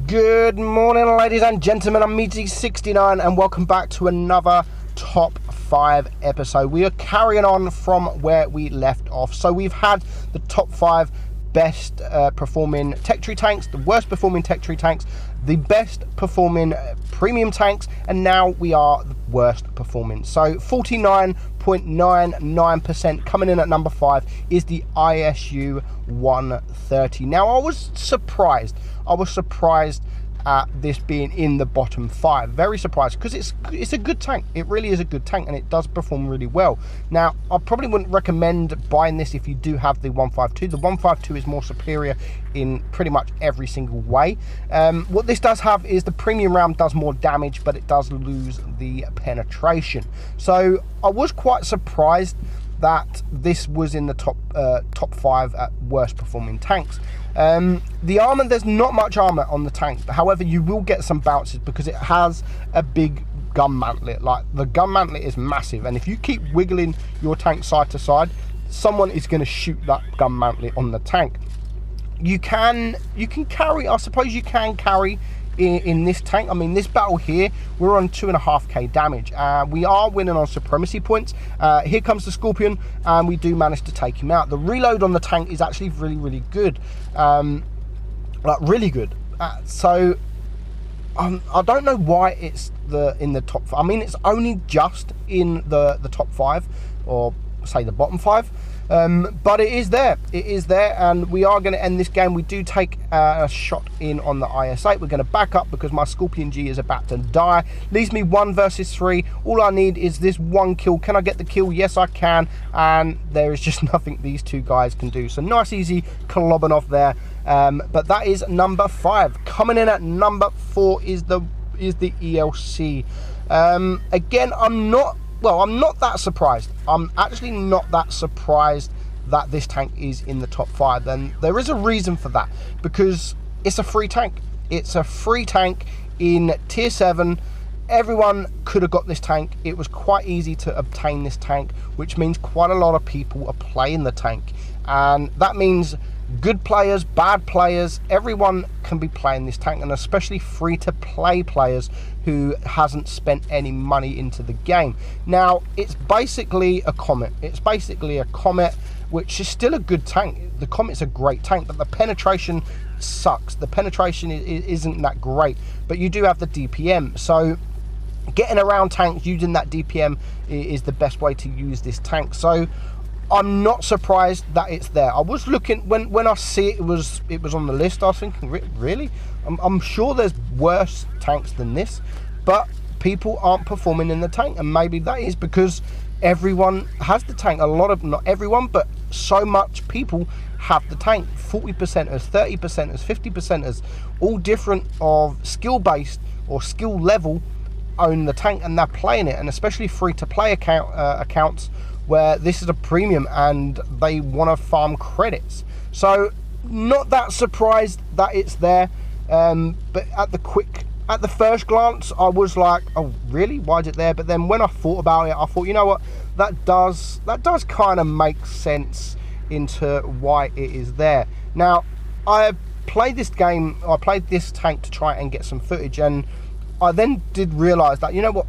Good morning, ladies and gentlemen. I'm Meadsy69 and welcome back to another top 5 episode. We are carrying on from where we left off. So we've had the top 5 best performing tech tree tanks, the worst performing tech tree tanks, the best performing premium tanks, and now we are the worst performing. So 49.99% coming in at number 5 is the ISU 130. Now I was surprised at this being in the bottom 5. Very surprised, because it's a good tank. It really is a good tank, and it does perform really well. Now I probably wouldn't recommend buying this if you do have the 152. The 152 is more superior in pretty much every single way. What this does have is the premium round does more damage, but it does lose the penetration. So I was quite surprised that this was in the top 5 at worst performing tanks. The armor, there's not much armor on the tank, however you will get some bounces because it has a big gun mantlet. Like, the gun mantlet is massive, and if you keep wiggling your tank side to side, someone is going to shoot that gun mantlet on the tank. You can carry, I suppose you can carry in this tank. I mean, this battle here, we're on 2.5k damage. We are winning on supremacy points. Here comes the Scorpion, and we do manage to take him out. The reload on the tank is actually really good, like really good. So I don't know why it's in the top 5. I mean, it's only just in the top 5, or say the bottom 5. But it is there, and we are going to end this game. We do take a shot in on the IS-8. We're going to back up because my Scorpion G is about to die. Leaves me 1 versus 3. All I need is this 1 kill. Can I get the kill? Yes, I can, and there is just nothing these two guys can do. So nice easy clobbing off there. But that is number 5. Coming in at number 4 is the ELC. Again, I'm not that surprised. I'm actually not that surprised that this tank is in the top 5. And there is a reason for that, because it's a free tank. It's a free tank in tier 7. Everyone could have got this tank. It was quite easy to obtain this tank, which means quite a lot of people are playing the tank. And that means good players, bad players, everyone can be playing this tank, and especially free to play players who hasn't spent any money into the game. Now, it's basically a Comet. It's basically a Comet, which is still a good tank. The Comet's a great tank, but the penetration sucks. The penetration isn't that great, but you do have the DPM. So getting around tanks using that DPM is the best way to use this tank. So I'm not surprised that it's there. I was looking, when I see it was on the list, I was thinking, really? I'm sure there's worse tanks than this, but people aren't performing in the tank, and maybe that is because everyone has the tank. Not everyone, but so much people have the tank. 40%ers, 30%ers, 50%ers, all different of skill based or skill level own the tank, and they're playing it, and especially free to play accounts where this is a premium and they want to farm credits. So not that surprised that it's there, but at the first glance I was like, oh really, why is it there? But then when I thought about it, I thought, you know what, that does kind of make sense into why it is there. Now, I played this tank to try and get some footage, and I then did realize that, you know what,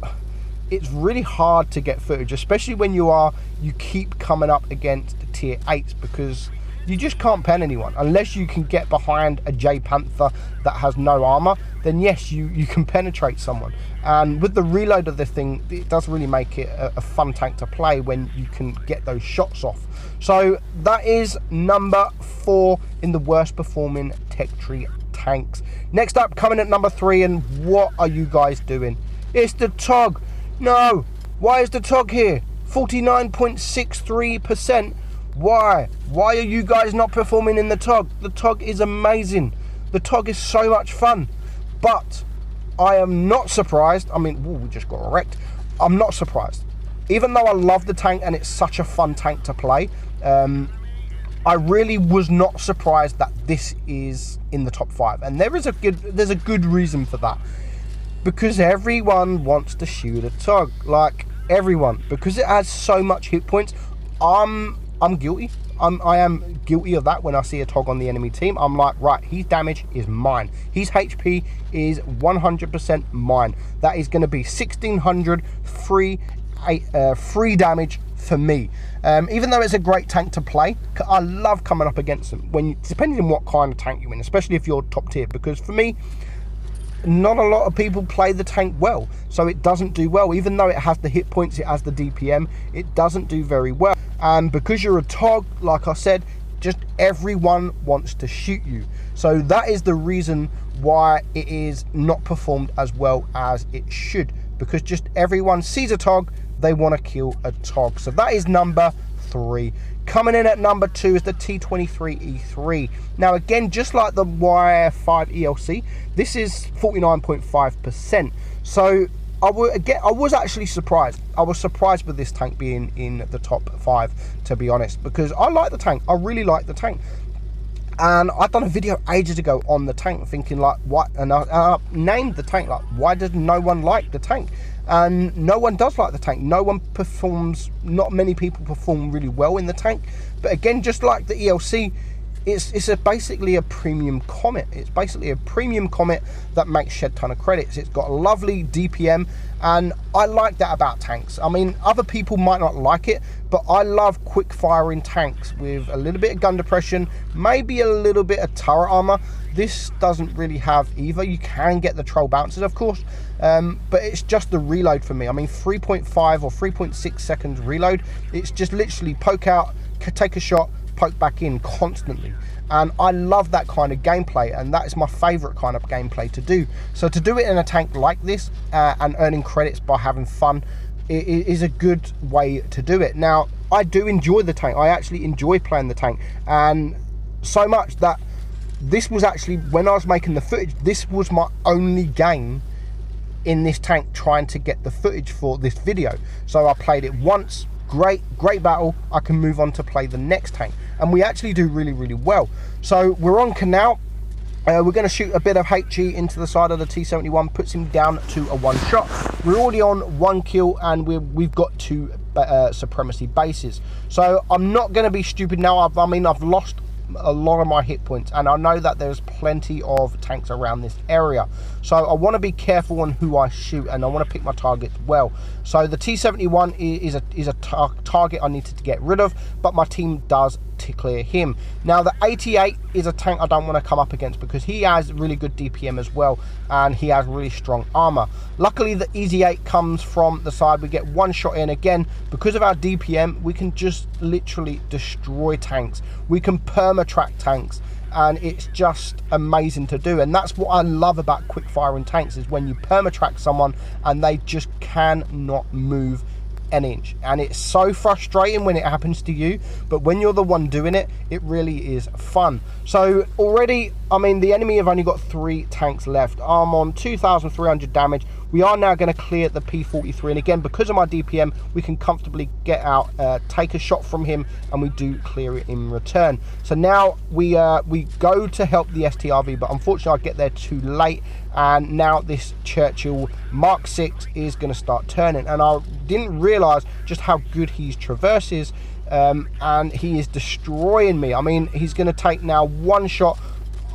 it's really hard to get footage, especially when you keep coming up against tier 8s, because you just can't pen anyone unless you can get behind a J Panther that has no armor. Then yes, you can penetrate someone, and with the reload of this thing, it does really make it a fun tank to play when you can get those shots off. So that is number 4 in the worst performing tech tree tanks. Next up, coming at number 3, and what are you guys doing? It's the Tog. No, why is the Tog here? 49.63%. Why are you guys not performing in the Tog? The Tog is amazing. The Tog is so much fun. But I am not surprised. I mean, we just got wrecked. I'm not surprised. Even though I love the tank and it's such a fun tank to play, I really was not surprised that this is in the top 5. And there's a good reason for that. Because everyone wants to shoot a Tog, like everyone, because it has so much hit points. I'm guilty. I am guilty of that. When I see a Tog on the enemy team, I'm like, right, his damage is mine. His HP is 100% mine. That is going to be 1600 free damage for me. Even though it's a great tank to play, I love coming up against them, depending on what kind of tank you win, especially if you're top tier, because for me, not a lot of people play the tank well, so it doesn't do well. Even though it has the hit points, it has the DPM, it doesn't do very well. And because you're a Tog, like I said, just everyone wants to shoot you. So that is the reason why it is not performed as well as it should, because just everyone sees a Tog, they want to kill a Tog. So that is number 3. Coming in at number 2 is the T23E3. Now again, just like the Y5 ELC, this is 49.5%. So I was actually surprised. I was surprised with this tank being in the top 5, to be honest, because I like the tank. I really like the tank. And I've done a video ages ago on the tank, thinking like, what? And I named the tank like, why does no one like the tank? And no one does like the tank. No one performs, not many people perform really well in the tank. But again, just like the ELC, it's basically a premium Comet. It's basically a premium Comet that makes shed ton of credits. It's got a lovely DPM, and I like that about tanks. I mean, other people might not like it, but I love quick firing tanks with a little bit of gun depression, maybe a little bit of turret armor. This doesn't really have either. You can get the troll bounces, of course, but it's just the reload for me. I mean, 3.5 or 3.6 seconds reload. It's just literally poke out, take a shot, poke back in constantly. And I love that kind of gameplay, and that is my favorite kind of gameplay to do. So to do it in a tank like this and earning credits by having fun, it is a good way to do it. Now, I do enjoy the tank. I actually enjoy playing the tank, and so much that this was actually, when I was making the footage, this was my only game in this tank trying to get the footage for this video. So I played it once, great battle, I can move on to play the next tank, and we actually do really well. So we're on Canal. We're going to shoot a bit of HE into the side of the T71, puts him down to a 1 shot. We're already on 1 kill, and we've got 2 supremacy bases. So I'm not going to be stupid now. I mean, I've lost a lot of my hit points, and I know that there's plenty of tanks around this area, so I want to be careful on who I shoot, and I want to pick my targets well. So the T71 is a target I need to get rid of, but my team does to clear him. Now the 88 is a tank I don't want to come up against, because he has really good DPM as well, and he has really strong armor. Luckily the Easy 8 comes from the side. We get 1 shot in. Again, because of our DPM, we can just literally destroy tanks. We can perma-track tanks, and it's just amazing to do. And that's what I love about quick firing tanks, is when you perma-track someone and they just cannot move an inch. And it's so frustrating when it happens to you, but when you're the one doing it, it really is fun. So already, I mean, the enemy have only got 3 tanks left. I'm on 2,300 damage. We are now going to clear the P43, and again, because of my DPM, we can comfortably get out, take a shot from him, and we do clear it in return. So now we go to help the STRV, but unfortunately I get there too late, and now this Churchill Mark 6 is going to start turning, and I didn't realise just how good his traverse is, and he is destroying me. I mean, he's going to take now 1 shot.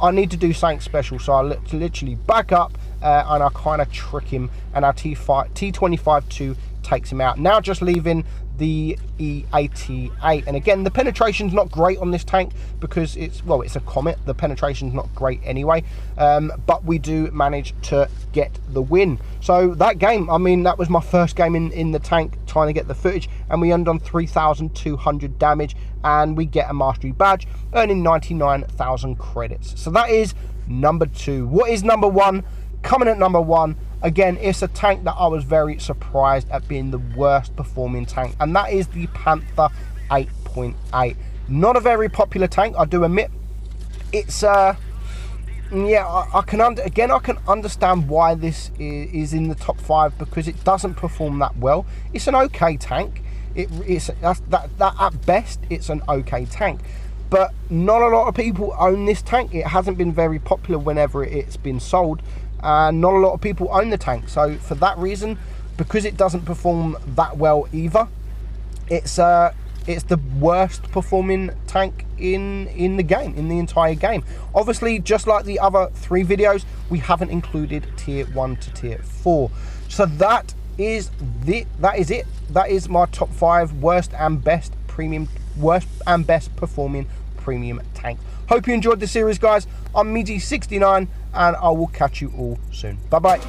I need to do something special, so I literally back up, and I kind of trick him, and our T25-2 takes him out. Now just leaving the E88, and again, the penetration's not great on this tank, because it's a Comet. The penetration's not great anyway, but we do manage to get the win. So that game, I mean, that was my first game in the tank trying to get the footage, and we end on 3,200 damage, and we get a mastery badge, earning 99,000 credits. So that is number 2. What is number 1? Coming at number 1, again, it's a tank that I was very surprised at being the worst performing tank, and that is the Panther 8.8. Not a very popular tank, I do admit. It's yeah, I can understand why this is in the top 5, because it doesn't perform that well. It's an okay tank. That at best, it's an okay tank, but not a lot of people own this tank. It hasn't been very popular whenever it's been sold, and not a lot of people own the tank. So for that reason, because it doesn't perform that well either, it's it's the worst performing tank in the game, in the entire game. Obviously, just like the other 3 videos, we haven't included tier 1 to tier 4. So that is it. That is my top 5 worst and best performing premium tanks. Hope you enjoyed the series, guys. I'm Meadsy69, and I will catch you all soon. Bye bye.